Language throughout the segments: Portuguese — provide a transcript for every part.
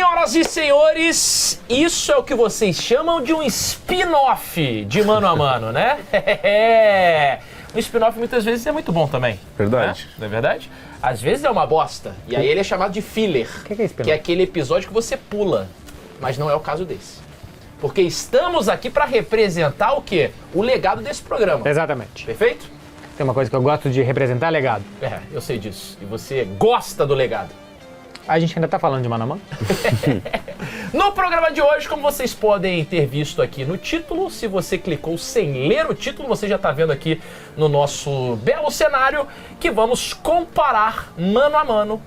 Senhoras e senhores, isso é o que vocês chamam de um spin-off de Mano a Mano, né? Um spin-off muitas vezes é muito bom também. Verdade. Né? Não é verdade? Às vezes é uma bosta. E aí ele é chamado de filler. O que é spin-off? Que é aquele episódio que você pula. Mas não é o caso desse. Porque estamos aqui para representar o quê? O legado desse programa. Exatamente. Perfeito? Tem uma coisa que eu gosto de representar, legado. É, eu sei disso. E você gosta do legado. A gente ainda tá falando de Mano a Mano? No programa de hoje, como vocês podem ter visto aqui no título, se você clicou sem ler o título, você já está vendo aqui no nosso belo cenário que vamos comparar mano a mano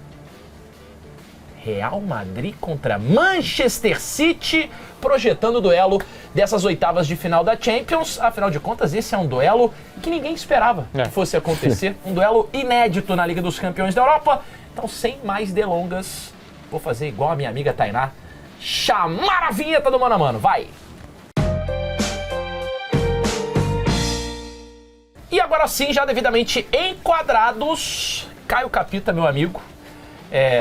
Real Madrid contra Manchester City, projetando o duelo dessas oitavas de final da Champions. Afinal de contas, esse é um duelo que ninguém esperava que fosse acontecer. Um duelo inédito na Liga dos Campeões da Europa. Então, sem mais delongas, vou fazer igual a minha amiga Tainá, chamar a vinheta do Mano a Mano, vai! E agora sim, já devidamente enquadrados, Caio Capita, meu amigo,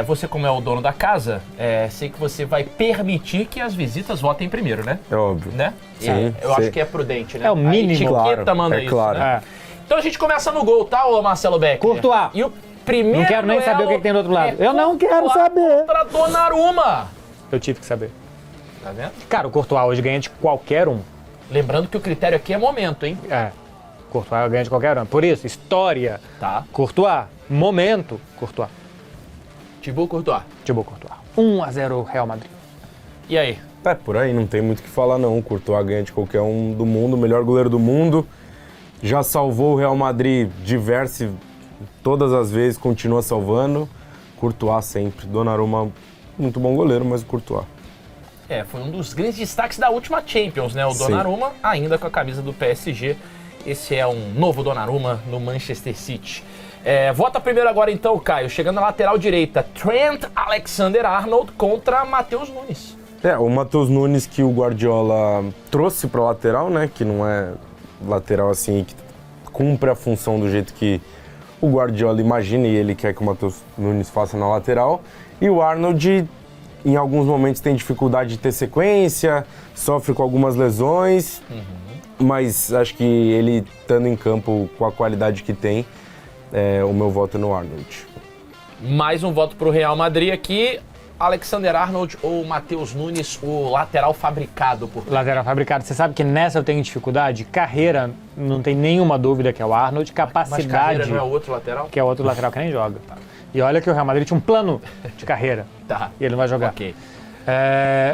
você como é o dono da casa, sei que você vai permitir que as visitas votem primeiro, né? É óbvio. Né? Sim, Eu acho que é prudente, né? É o mínimo. A etiqueta Claro, manda é isso, claro. né? Então a gente começa no gol, tá, ô Marcelo Becker? Courtois. E o primeiro Não quero nem saber o que tem do outro lado. Eu não quero Courtois saber. contra Donnarumma. Eu tive que saber. Tá vendo? Cara, o Courtois hoje ganha de qualquer um. Lembrando que o critério aqui é momento, hein? Courtois ganha de qualquer um. Por isso, história, Tá. Courtois, momento, Courtois. Thibaut Courtois. Thibaut Courtois. 1-0 Real Madrid. E aí? Por aí, não tem muito o que falar não. O Courtois ganha de qualquer um do mundo, o melhor goleiro do mundo. Já salvou o Real Madrid todas as vezes, continua salvando. Courtois sempre. Donnarumma, muito bom goleiro, mas o Courtois. Foi um dos grandes destaques da última Champions, né? O Sim. Donnarumma, ainda com a camisa do PSG. Esse é um novo Donnarumma no Manchester City. Vota primeiro agora então, Caio. Chegando na lateral direita, Trent Alexander-Arnold contra Matheus Nunes. O Matheus Nunes que o Guardiola trouxe para lateral, né? Que não é lateral assim, que cumpre a função do jeito que o Guardiola imagina e ele quer que o Matheus Nunes faça na lateral. E o Arnold, em alguns momentos, tem dificuldade de ter sequência, sofre com algumas lesões, mas acho que ele, estando em campo com a qualidade que tem, o meu voto é no Arnold. Mais um voto pro Real Madrid aqui. Alexander-Arnold ou Matheus Nunes, o lateral fabricado por... Lateral fabricado. Você sabe que nessa eu tenho dificuldade? Carreira, não tem nenhuma dúvida que é o Arnold. Mas Capacidade, Carreira não é o outro lateral? que é o outro lateral que nem joga. E olha que o Real Madrid tinha um plano de carreira. Tá. E ele não vai jogar. Ok.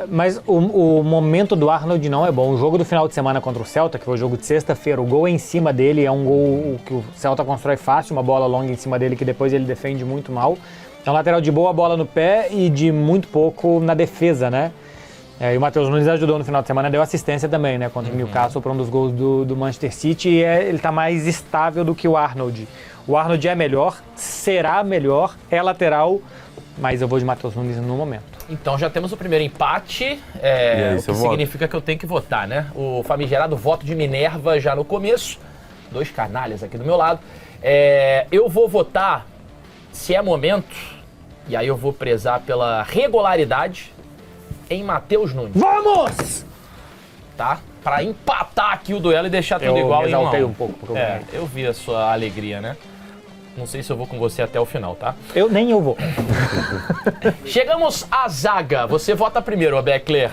Mas o momento do Arnold não é bom. O jogo do final de semana contra o Celta, que foi o jogo de sexta-feira, o gol é em cima dele, é um gol que o Celta constrói fácil, uma bola longa em cima dele que depois ele defende muito mal. É um lateral de boa bola no pé e de muito pouco na defesa, né? E o Matheus Nunes ajudou no final de semana, deu assistência também, né? Contra o Newcastle para um dos gols do Manchester City e ele tá mais estável do que o Arnold. O Arnold é melhor, será melhor, é lateral, mas eu vou de Matheus Nunes no momento. Então já temos o primeiro empate, aí, o que seu voto? significa que eu tenho que votar, né? O famigerado voto de Minerva já no começo. Dois canalhas aqui do meu lado. Eu vou votar, se é momento, e aí eu vou prezar pela regularidade, em Matheus Nunes, Vamos! tá? Pra empatar aqui o duelo e deixar tudo igual me em 1 a 1. exaltei um pouco. Porque eu ganhei. Eu vi a sua alegria, né? Não sei se eu vou com você até o final, tá? Nem eu vou. Chegamos à zaga. Você vota primeiro, ô Beckler.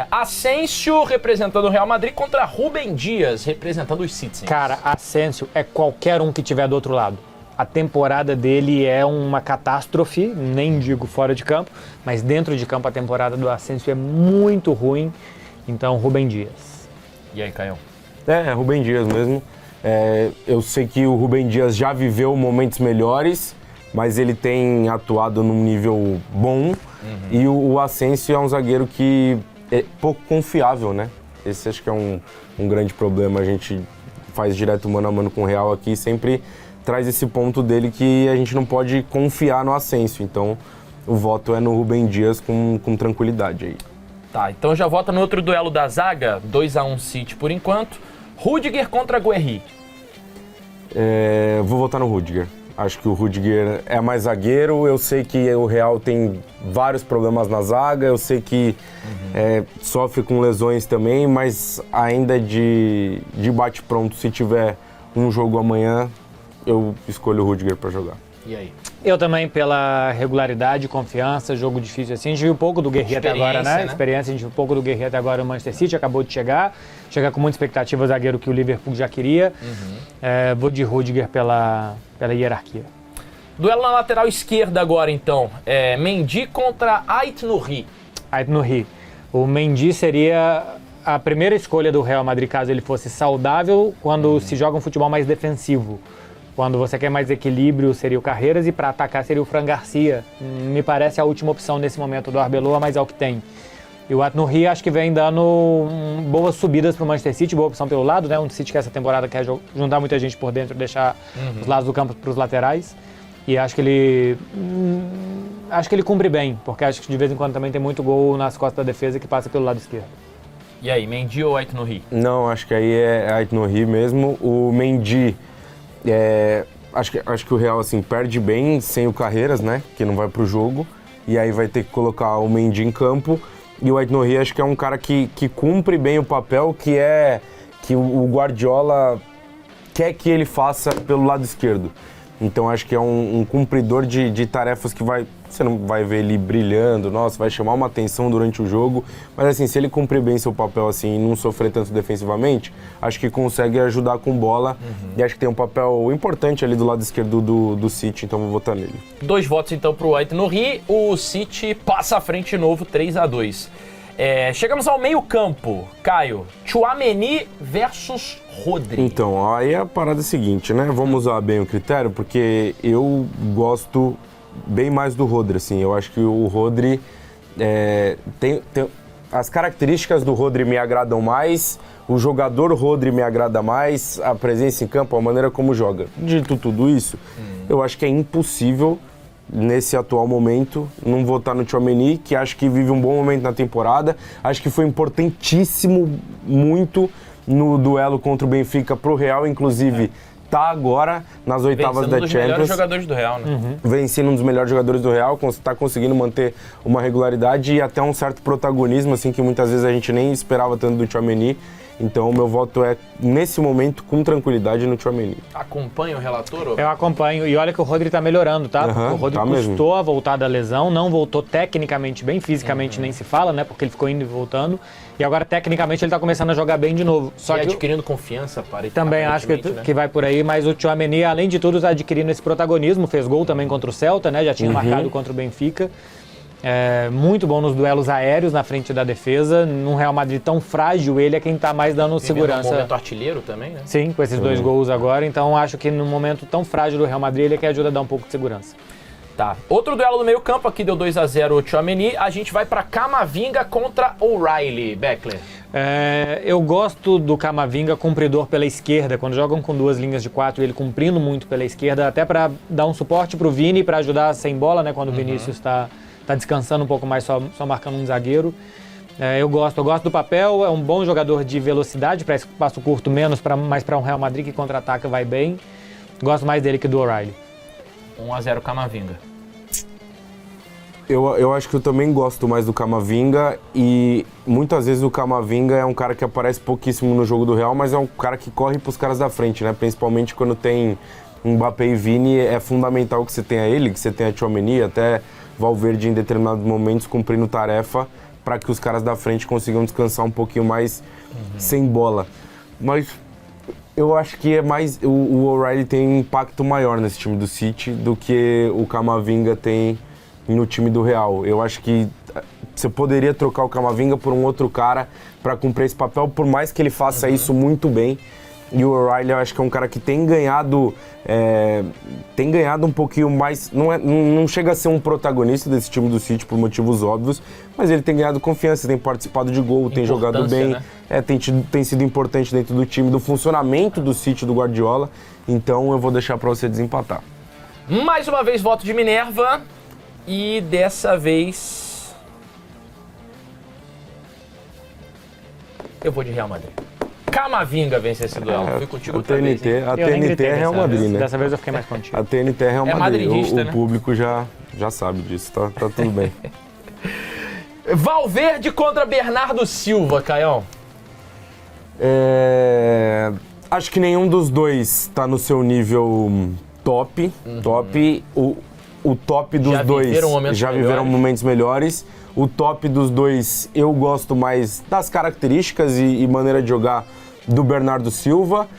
Asensio representando o Real Madrid contra Rúben Dias representando os Citizens. Cara, Asensio é qualquer um que tiver do outro lado. A temporada dele é uma catástrofe, nem digo fora de campo, mas dentro de campo a temporada do Asensio é muito ruim. Então, Rúben Dias. E aí, Caio? Rúben Dias mesmo. Eu sei que o Rúben Dias já viveu momentos melhores, mas ele tem atuado num nível bom. E o Asensio é um zagueiro que é pouco confiável, né? Esse acho que é um grande problema. A gente faz direto mano a mano com o Real aqui e sempre traz esse ponto dele que a gente não pode confiar no Asensio. Então, o voto é no Rúben Dias com tranquilidade aí. Tá, então já vota no outro duelo da zaga, 2-1 City por enquanto. Rudiger contra Guerri. Vou votar no Rudiger. Acho que o Rudiger é mais zagueiro. Eu sei que o Real tem vários problemas na zaga. Eu sei que sofre com lesões também, mas ainda de bate-pronto, se tiver um jogo amanhã, eu escolho o Rudiger para jogar. E aí? Eu também, pela regularidade, confiança, jogo difícil assim. A gente viu pouco do Guerreiro até agora, né? Experiência, a gente viu pouco do Guerreiro até agora no Manchester City, acabou de chegar com muita expectativa, o zagueiro que o Liverpool já queria. Vou de Rudiger pela hierarquia. Duelo na lateral esquerda agora, então. Mendy contra Ait Nouri. Ait Nouri. O Mendy seria a primeira escolha do Real Madrid caso ele fosse saudável, quando se joga um futebol mais defensivo. Quando você quer mais equilíbrio, seria o Carreiras, e para atacar seria o Fran Garcia. Me parece a última opção nesse momento do Arbeloa, mas é o que tem. E o Ait Nouri acho que vem dando boas subidas para o Manchester City, boa opção pelo lado, né? Um City que essa temporada quer juntar muita gente por dentro, deixar os lados do campo para os laterais. E acho que ele cumpre bem, porque acho que de vez em quando também tem muito gol nas costas da defesa que passa pelo lado esquerdo. E aí, Mendy ou Ait Nouri? Não, acho que aí é Ait Nouri mesmo. O Mendy... Acho que o Real assim, perde bem sem o Carreiras, né? Que não vai pro jogo. E aí vai ter que colocar o Mendy em campo. E o Ait Nouri acho que é um cara que cumpre bem o papel que o Guardiola quer que ele faça pelo lado esquerdo. Então acho que é um cumpridor de tarefas que você não vai ver ele brilhando, nossa, vai chamar uma atenção durante o jogo, mas assim, se ele cumprir bem seu papel assim e não sofrer tanto defensivamente, acho que consegue ajudar com bola e acho que tem um papel importante ali do lado esquerdo do City, então vou votar nele. 2 votos então pro Ait Nouri, o City passa à frente de novo, 3-2. Chegamos ao meio-campo. Caio, Tchouaméni versus Rodri. Então, aí a parada é a seguinte, né? Vamos usar bem o critério, porque eu gosto bem mais do Rodri, assim. Eu acho que o Rodri tem as características do Rodri me agradam mais, o jogador Rodri me agrada mais, a presença em campo, a maneira como joga. Dito tudo isso, eu acho que é impossível nesse atual momento, não votar no Tchouaméni, que acho que vive um bom momento na temporada. Acho que foi importantíssimo muito no duelo contra o Benfica pro Real, inclusive tá agora nas oitavas da Champions. Vencendo um dos melhores jogadores do Real, né? Vencendo um dos melhores jogadores do Real, tá conseguindo manter uma regularidade e até um certo protagonismo, assim, que muitas vezes a gente nem esperava tanto do Tchouaméni. Então o meu voto é, nesse momento, com tranquilidade no Tchouaméni. Acompanha o relator? Ou? Eu acompanho. E olha que o Rodri tá melhorando, tá? Porque o Rodri custou a voltar da lesão, não voltou tecnicamente bem, fisicamente nem se fala, né? Porque ele ficou indo e voltando. E agora, tecnicamente, ele tá começando a jogar bem de novo. Só que adquirindo confiança, também acho que vai por aí, mas o Tchouaméni, além de tudo, tá adquirindo esse protagonismo. Fez gol também contra o Celta, né? Já tinha marcado contra o Benfica. Muito bom nos duelos aéreos na frente da defesa. Num Real Madrid tão frágil, ele é quem está mais dando segurança. No momento artilheiro também, né? Sim, com esses 2 gols agora. Então acho que num momento tão frágil do Real Madrid, ele é que ajuda a dar um pouco de segurança. Tá. Outro duelo no meio campo, aqui deu 2-0 o Tchouaméni. A gente vai para Camavinga contra O'Reilly. Beckler. Eu gosto do Camavinga cumpridor pela esquerda. Quando jogam com 2 linhas de 4, ele cumprindo muito pela esquerda, até para dar um suporte para o Vini, para ajudar sem bola, né? Quando o Vinícius está descansando um pouco mais, só marcando um zagueiro. Eu gosto do papel, é um bom jogador de velocidade, para espaço curto menos, mas para um Real Madrid que contra-ataca vai bem. Gosto mais dele que do O'Reilly. 1-0 Camavinga. Eu acho que eu também gosto mais do Camavinga e muitas vezes o Camavinga é um cara que aparece pouquíssimo no jogo do Real, mas é um cara que corre pros caras da frente, né? Principalmente quando tem Mbappé e Vini, é fundamental que você tenha ele, que você tenha Tchouaméni, até Valverde em determinados momentos cumprindo tarefa para que os caras da frente consigam descansar um pouquinho mais sem bola. Mas eu acho que é mais o O'Reilly tem um impacto maior nesse time do City do que o Camavinga tem no time do Real. Eu acho que você poderia trocar o Camavinga por um outro cara para cumprir esse papel, por mais que ele faça isso muito bem. E o O'Reilly, eu acho que é um cara que tem ganhado um pouquinho mais. Não chega a ser um protagonista desse time do City por motivos óbvios, mas ele tem ganhado confiança, tem participado de gol, tem jogado bem, né? Tem sido importante dentro do time, do funcionamento do City do Guardiola. Então eu vou deixar para você desempatar. Mais uma vez, voto de Minerva. E dessa vez eu vou de Real Madrid. Camavinga vence esse duelo. Fui contigo outra vez. A TNT é Real Madrid, né? Dessa vez eu fiquei mais contigo. A TNT é Real Madrid. Madridista, o público já sabe disso, tá tudo bem. Valverde contra Bernardo Silva, Caião. Acho que nenhum dos dois tá no seu nível top. O top dos dois já viveram momentos melhores. O top dos dois eu gosto mais das características e maneira de jogar do Bernardo Silva.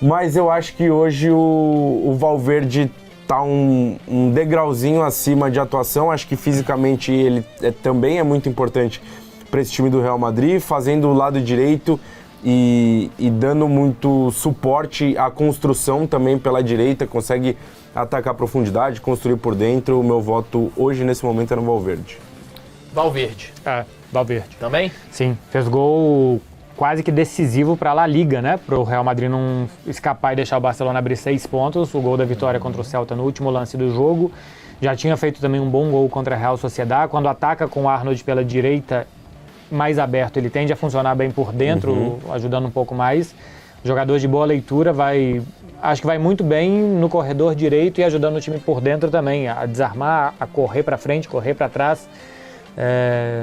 Mas eu acho que hoje o Valverde tá um degrauzinho acima de atuação. Acho que fisicamente ele também é muito importante para esse time do Real Madrid, fazendo o lado direito e dando muito suporte à construção também pela direita, consegue atacar a profundidade, construir por dentro. O meu voto hoje, nesse momento, é no Valverde. Valverde. Valverde. Também? Sim, fez gol quase que decisivo para a La Liga, né? Para o Real Madrid não escapar e deixar o Barcelona abrir 6 pontos. O gol da vitória contra o Celta no último lance do jogo. Já tinha feito também um bom gol contra a Real Sociedad. Quando ataca com o Arnold pela direita, mais aberto, ele tende a funcionar bem por dentro, ajudando um pouco mais. Jogador de boa leitura, acho que vai muito bem no corredor direito e ajudando o time por dentro também, a desarmar, a correr para frente, correr para trás.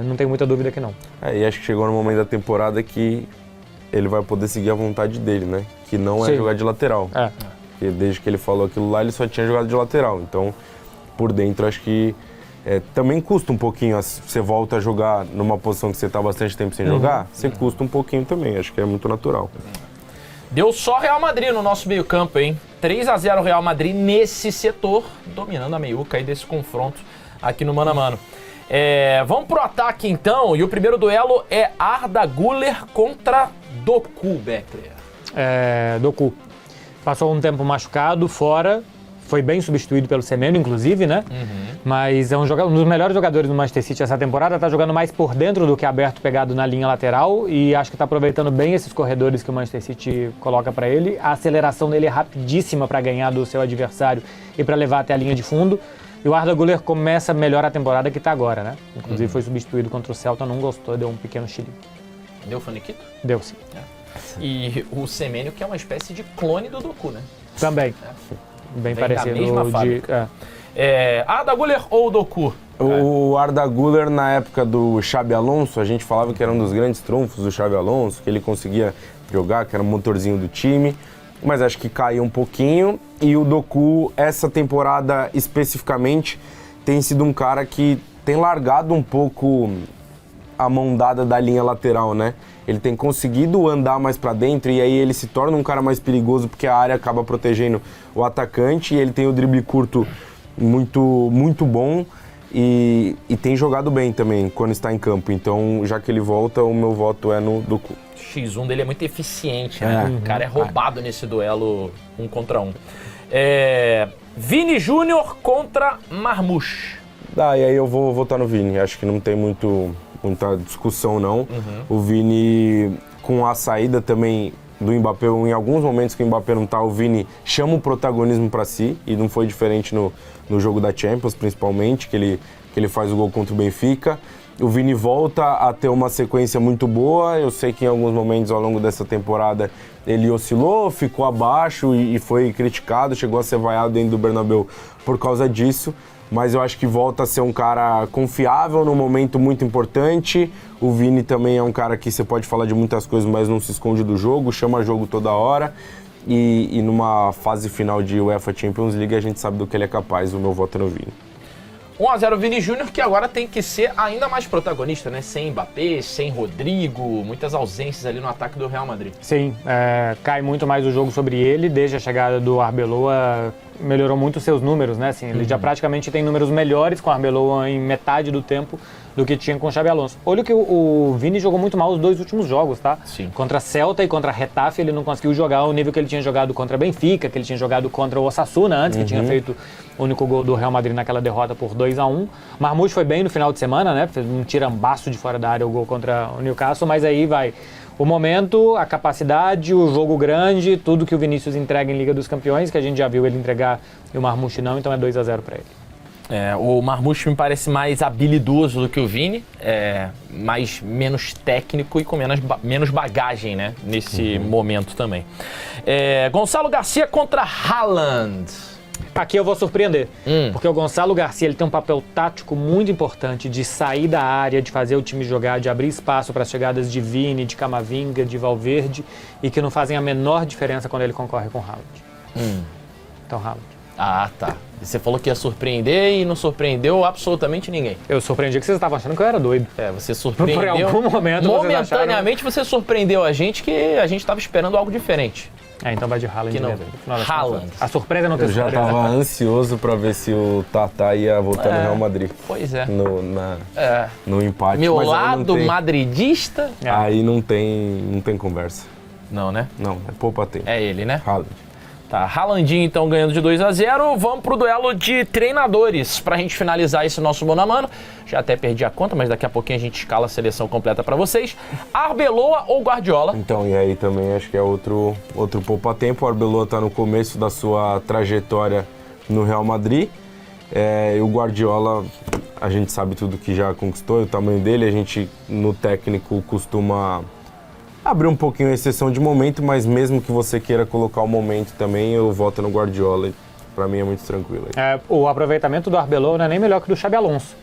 Não tenho muita dúvida que não. E acho que chegou no momento da temporada que ele vai poder seguir a vontade dele, né? Que não é jogar de lateral. Porque desde que ele falou aquilo lá, ele só tinha jogado de lateral. Então, por dentro, acho que também custa um pouquinho. Você volta a jogar numa posição que você está bastante tempo sem jogar, você custa um pouquinho também. Acho que é muito natural. Deu só Real Madrid no nosso meio-campo, hein? 3-0 Real Madrid nesse setor, dominando a meiuca aí desse confronto aqui no Mano a Mano. Vamos pro ataque então, e o primeiro duelo é Arda Güler contra Doku, Beckler. Doku. Passou um tempo machucado, fora, foi bem substituído pelo Semenyo, inclusive, né? Mas é um dos melhores jogadores do Manchester City essa temporada, tá jogando mais por dentro do que aberto, pegado na linha lateral, e acho que tá aproveitando bem esses corredores que o Manchester City coloca para ele. A aceleração dele é rapidíssima para ganhar do seu adversário e para levar até a linha de fundo. E o Arda Güler começa melhor a temporada que tá agora, né? Inclusive foi substituído contra o Celta, não gostou, deu um pequeno chilique. Deu faniquito? Deu, sim. E o Semenyo, que é uma espécie de clone do Doku, né? Também. Bem parecido. Da mesma fábrica. Arda Güler ou Doku? O Arda Güler, na época do Xabi Alonso, a gente falava que era um dos grandes trunfos do Xabi Alonso, que ele conseguia jogar, que era o motorzinho do time, mas acho que caiu um pouquinho. E o Doku, essa temporada especificamente, tem sido um cara que tem largado um pouco a mão dada da linha lateral, né? Ele tem conseguido andar mais pra dentro e aí ele se torna um cara mais perigoso porque a área acaba protegendo o atacante e ele tem o drible curto muito, muito bom e tem jogado bem também quando está em campo. Então, já que ele volta, o meu voto é no Doku. O X1 dele é muito eficiente, né? O cara é roubado nesse duelo 1 contra 1. Vini Júnior contra Marmoush. E aí eu vou votar no Vini. Acho que não tem muita discussão, não. O Vini, com a saída também do Mbappé, em alguns momentos que o Mbappé não tá, o Vini chama o protagonismo para si, e não foi diferente no jogo da Champions, principalmente, que ele faz o gol contra o Benfica. O Vini volta a ter uma sequência muito boa. Eu sei que em alguns momentos ao longo dessa temporada ele oscilou, ficou abaixo e foi criticado, chegou a ser vaiado dentro do Bernabéu por causa disso. Mas eu acho que volta a ser um cara confiável num momento muito importante. O Vini também é um cara que você pode falar de muitas coisas, mas não se esconde do jogo, chama jogo toda hora. E numa fase final de UEFA Champions League a gente sabe do que ele é capaz. O meu voto é no Vini. 1-0 Vini Júnior, que agora tem que ser ainda mais protagonista, né? Sem Mbappé, sem Rodrigo, muitas ausências ali no ataque do Real Madrid. Sim, cai muito mais o jogo sobre ele. Desde a chegada do Arbeloa, melhorou muito os seus números, né? Assim, ele já praticamente tem números melhores com o Arbeloa em metade do tempo do que tinha com o Xabi Alonso. Olha que o Vini jogou muito mal os 2 últimos jogos, tá? Sim. Contra Celta e contra Getafe ele não conseguiu jogar o nível que ele tinha jogado contra Benfica, que ele tinha jogado contra o Osasuna antes, que tinha feito o único gol do Real Madrid naquela derrota por 2-1. Marmoush foi bem no final de semana, né? Fez um tirambaço de fora da área o gol contra o Newcastle, mas aí vai o momento, a capacidade, o jogo grande, tudo que o Vinícius entrega em Liga dos Campeões, que a gente já viu ele entregar e o Marmoush não, então é 2-0 para ele. O Marmoush me parece mais habilidoso do que o Vini, menos técnico e com menos bagagem, né, nesse momento também. Gonçalo Garcia contra Haaland. Aqui eu vou surpreender, porque o Gonçalo Garcia ele tem um papel tático muito importante de sair da área, de fazer o time jogar, de abrir espaço para as chegadas de Vini, de Camavinga, de Valverde, e que não fazem a menor diferença quando ele concorre com o Haaland. Então, Haaland. Ah, tá. Você falou que ia surpreender e não surpreendeu absolutamente ninguém. Eu surpreendi que vocês estavam achando que eu era doido. Você surpreendeu. Por algum momento momentaneamente você surpreendeu a gente que a gente estava esperando algo diferente. Então vai de Haaland que não. mesmo. Haaland. A surpresa não tem surpresa. Eu já estava ansioso para ver se o Tata ia voltar no Real Madrid. Pois é. No empate. Meu mas lado madridista. Aí não tem conversa. Não, né? Não, é poupa tempo. É ele, né? Haaland. Tá, Haalandinho então ganhando de 2-0. Vamos pro duelo de treinadores pra gente finalizar esse nosso mano a mano. Já até perdi a conta, mas daqui a pouquinho a gente escala a seleção completa pra vocês. Arbeloa ou Guardiola? Então, e aí também acho que é outro poupa-tempo. O Arbeloa tá no começo da sua trajetória no Real Madrid. E o Guardiola, a gente sabe tudo que já conquistou, o tamanho dele. A gente, no técnico, costuma abrir um pouquinho a exceção de momento, mas mesmo que você queira colocar o momento também, eu voto no Guardiola. Pra mim é muito tranquilo. O aproveitamento do Arbeloa não é nem melhor que o do Xabi Alonso.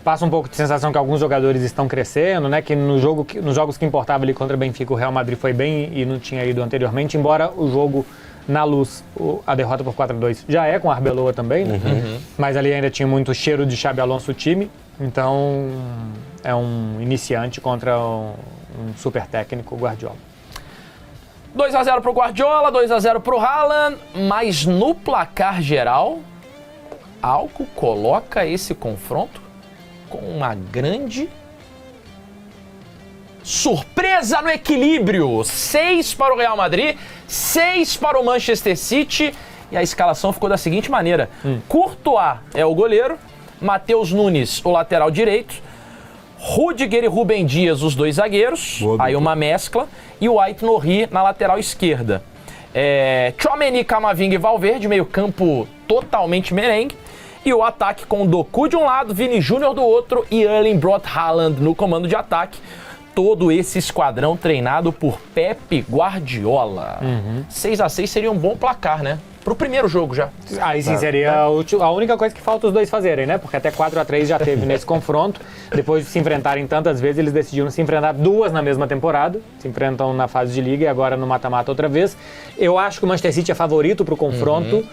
Passa um pouco de sensação que alguns jogadores estão crescendo, né? Que nos jogos que importava ali contra o Benfica, o Real Madrid foi bem e não tinha ido anteriormente, embora o jogo na Luz, a derrota por 4-2 já é com o Arbeloa também, né? Mas ali ainda tinha muito cheiro de Xabi Alonso o time, então é um iniciante contra um super técnico, o Guardiola. 2-0 pro Guardiola, 2-0 pro Haaland, mas no placar geral, algo coloca esse confronto com uma grande surpresa no equilíbrio. 6 para o Real Madrid, 6 para o Manchester City, e a escalação ficou da seguinte maneira. Courtois é o goleiro, Matheus Nunes o lateral direito, Rudiger e Rubem Dias, os dois zagueiros, aí uma mescla, e o Ait-Nouri na lateral esquerda. Tchouaméni, Camavinga e Valverde, meio campo totalmente merengue, e o ataque com Doku de um lado, Vini Júnior do outro e Erling Braut Haaland no comando de ataque. Todo esse esquadrão treinado por Pep Guardiola. 6-6 seria um bom placar, né? Pro primeiro jogo já. Aí sim seria a única coisa que falta os dois fazerem, né? Porque até 4-3 já teve nesse confronto. Depois de se enfrentarem tantas vezes, eles decidiram se enfrentar duas na mesma temporada. Se enfrentam na fase de liga e agora no mata-mata outra vez. Eu acho que o Manchester City é favorito pro confronto.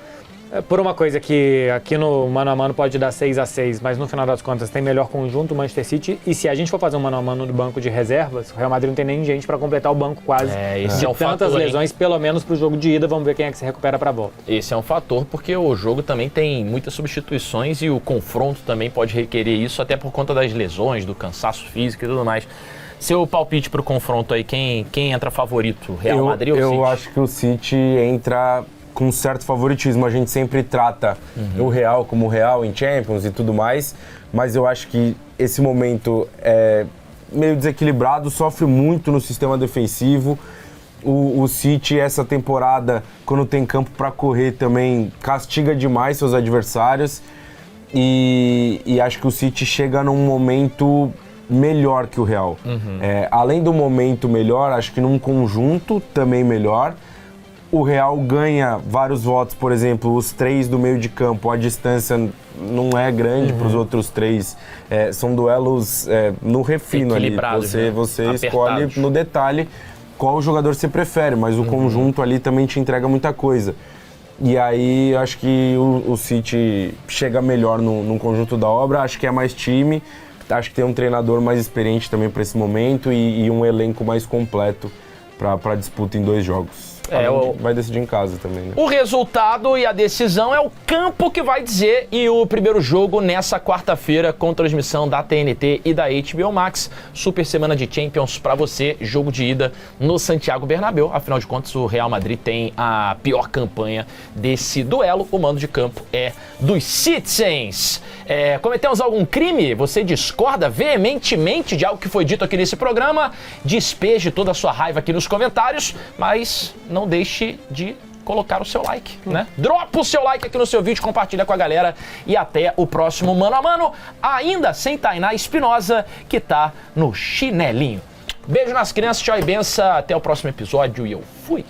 Por uma coisa que aqui no mano a mano pode dar 6-6, mas no final das contas tem melhor conjunto o Manchester City. E se a gente for fazer um mano a mano no banco de reservas, o Real Madrid não tem nem gente para completar o banco quase. Esse é um tantas fator, lesões, pelo menos pro jogo de ida, vamos ver quem é que se recupera para a volta. Esse é um fator porque o jogo também tem muitas substituições e o confronto também pode requerer isso, até por conta das lesões, do cansaço físico e tudo mais. Seu palpite pro confronto aí, quem entra favorito? Real Madrid ou City? Eu acho que o City entra com um certo favoritismo. A gente sempre trata o Real como Real em Champions e tudo mais, mas eu acho que esse momento é meio desequilibrado, sofre muito no sistema defensivo. O City, essa temporada, quando tem campo para correr também, castiga demais seus adversários e acho que o City chega num momento melhor que o Real. Além do momento melhor, acho que num conjunto também melhor. O Real ganha vários votos, por exemplo, os 3 do meio de campo, a distância não é grande para os outros 3. São duelos no refino ali. Você escolhe no detalhe qual jogador você prefere, mas o conjunto ali também te entrega muita coisa. E aí eu acho que o City chega melhor no conjunto da obra, acho que é mais time, acho que tem um treinador mais experiente também para esse momento e um elenco mais completo para a disputa em 2 jogos. Vai decidir em casa também, né? O resultado e a decisão é o campo que vai dizer, e o primeiro jogo nessa quarta-feira com transmissão da TNT e da HBO Max. Super semana de Champions pra você, jogo de ida no Santiago Bernabéu. Afinal de contas, o Real Madrid tem a pior campanha desse duelo. O mando de campo é dos Citizens. Cometemos algum crime? Você discorda veementemente de algo que foi dito aqui nesse programa? Despeje toda a sua raiva aqui nos comentários, mas não deixe de colocar o seu like, né? Dropa o seu like aqui no seu vídeo, compartilha com a galera e até o próximo Mano a Mano, ainda sem Tainá Espinosa, que tá no chinelinho. Beijo nas crianças, tchau e benção, até o próximo episódio e eu fui!